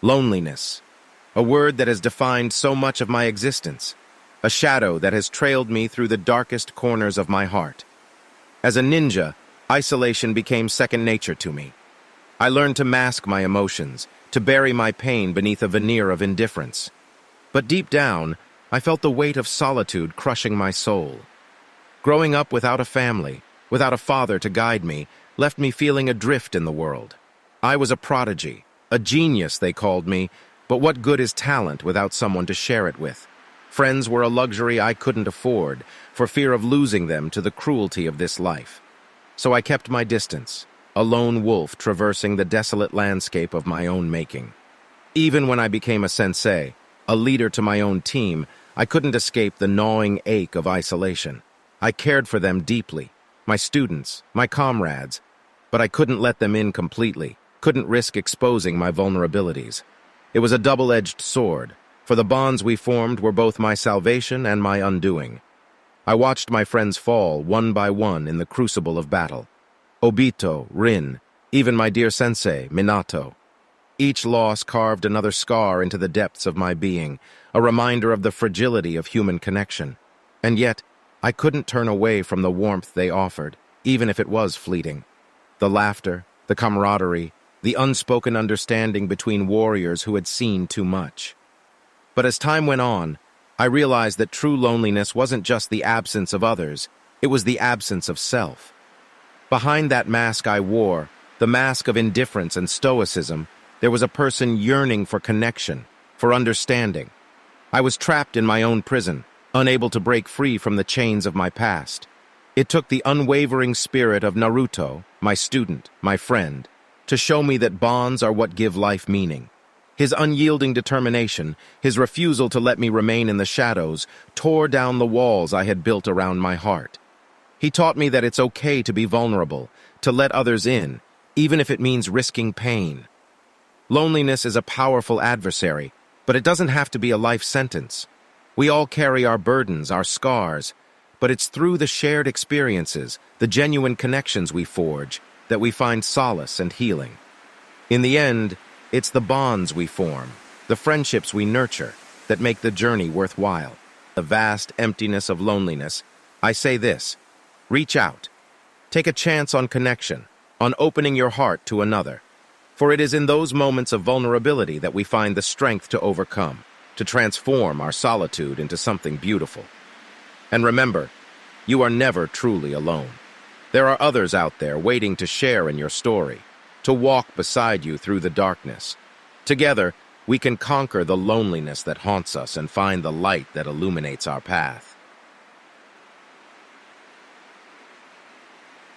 Loneliness, a word that has defined so much of my existence, a shadow that has trailed me through the darkest corners of my heart. As a ninja, isolation became second nature to me. I learned to mask my emotions, to bury my pain beneath a veneer of indifference. But deep down, I felt the weight of solitude crushing my soul. Growing up without a family, without a father to guide me, left me feeling adrift in the world. I was a prodigy, a genius, they called me, but what good is talent without someone to share it with? Friends were a luxury I couldn't afford, for fear of losing them to the cruelty of this life. So I kept my distance, a lone wolf traversing the desolate landscape of my own making. Even when I became a sensei, a leader to my own team, I couldn't escape the gnawing ache of isolation. I cared for them deeply, my students, my comrades, but I couldn't let them in completely, couldn't risk exposing my vulnerabilities. It was a double-edged sword, for the bonds we formed were both my salvation and my undoing. I watched my friends fall one by one in the crucible of battle. Obito, Rin, even my dear sensei, Minato. Each loss carved another scar into the depths of my being, a reminder of the fragility of human connection. And yet, I couldn't turn away from the warmth they offered, even if it was fleeting. The laughter, the camaraderie, the unspoken understanding between warriors who had seen too much. But as time went on, I realized that true loneliness wasn't just the absence of others, it was the absence of self. Behind that mask I wore, the mask of indifference and stoicism, there was a person yearning for connection, for understanding. I was trapped in my own prison, unable to break free from the chains of my past. It took the unwavering spirit of Naruto, my student, my friend, to show me that bonds are what give life meaning. His unyielding determination, his refusal to let me remain in the shadows, tore down the walls I had built around my heart. He taught me that it's okay to be vulnerable, to let others in, even if it means risking pain. Loneliness is a powerful adversary, but it doesn't have to be a life sentence. We all carry our burdens, our scars, but it's through the shared experiences, the genuine connections we forge, that we find solace and healing. In the end, it's the bonds we form, the friendships we nurture, that make the journey worthwhile. The vast emptiness of loneliness, I say this: reach out. Take a chance on connection, on opening your heart to another. For it is in those moments of vulnerability that we find the strength to overcome, to transform our solitude into something beautiful. And remember, you are never truly alone. There are others out there waiting to share in your story, to walk beside you through the darkness. Together, we can conquer the loneliness that haunts us and find the light that illuminates our path.